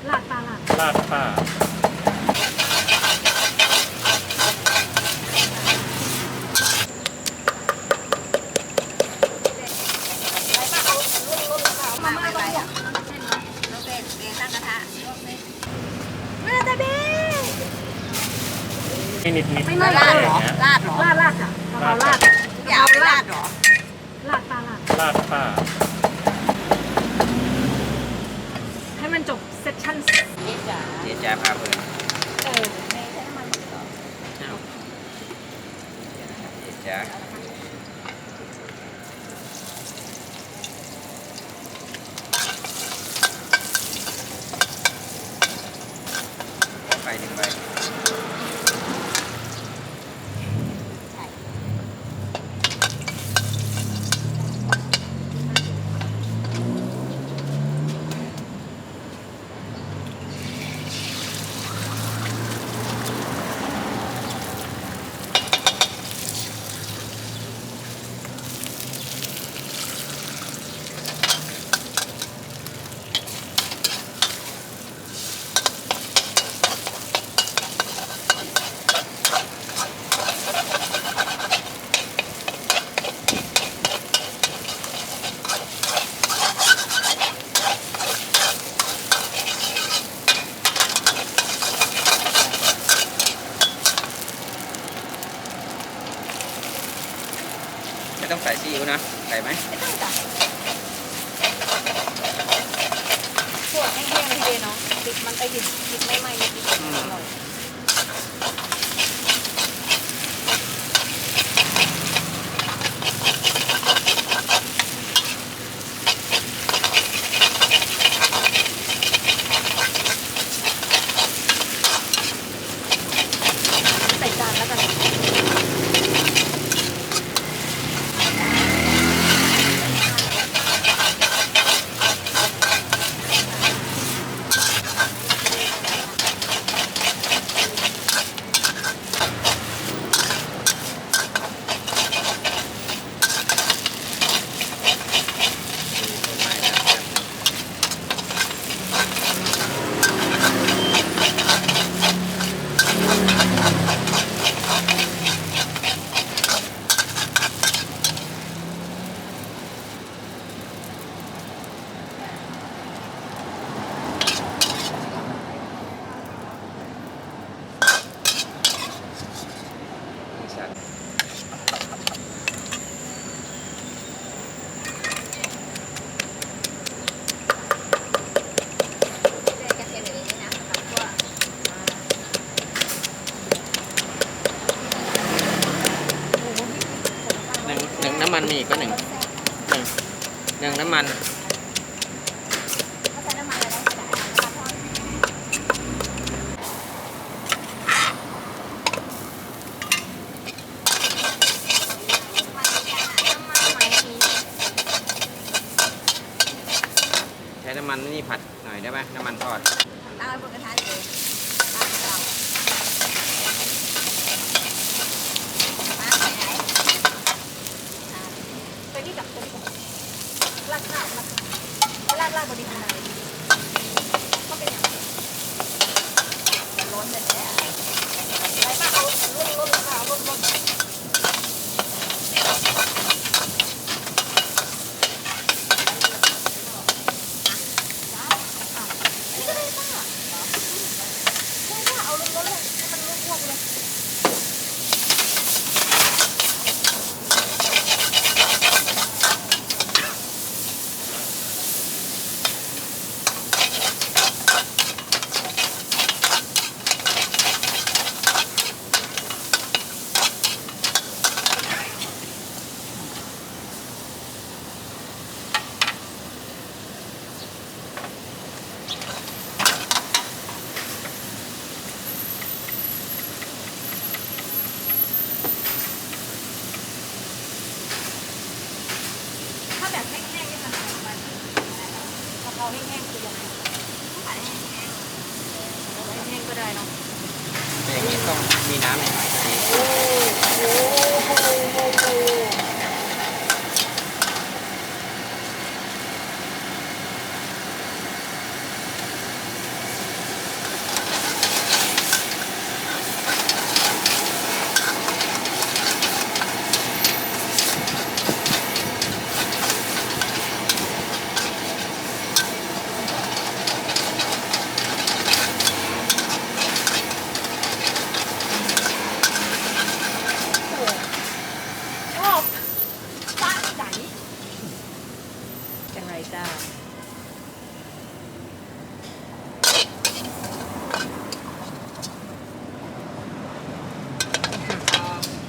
ลาดปลาลาดลาดปลามาม่าต้องอย่างไม่ได้เบ้นิดไม่น่า ลาด เห เห ร ร อ อลาดเหรอ ลาดจ้ะกะเพราลาด อย่าเอาไปลาดเหรอ ลาดปลาลาด ลาดปลา ให้มันจบเซสชั่น เดี๋ยวจะพาเพื่อน เออ เดี๋ยวจะไปหนึ่งใบไม่ต้องใส่ซีอิ๊วนะใส่ไหม ไม่ต้องจ้ะพวกแห้งๆเลยเนาะติดมันไปติดไม่ไหม้ไม่ติดอร่อยใส่จานแล้วกันหนึ่งน้ำมันมีอีกก็หนึ่งน้ำมันใช้น้ำมันนี่ผัดหน่อยได้ไหมน้ำมันทอด ตั้งไว้บนกระทะเลยตั้งเตามาไปไหน ไปที่กับตัวลาดข้าวลาดบริการก็เป็นอย่าง จะล้นเลยแหละ ไรป้าเอาล้นค่ะล้นนี่ก็ได้ป้าใช่ป้าเอาล้นเลยให้มันลวกเลย ถ้าแบบแห้งๆนี่มันเป็นแบบกะเพราแห้งๆคือยังไงผัดแห้งๆแห้งๆก็ได้เนาะ แต่อย่างนี้ต้องมีน้ำหน่อยๆดี โอ้โห จ้า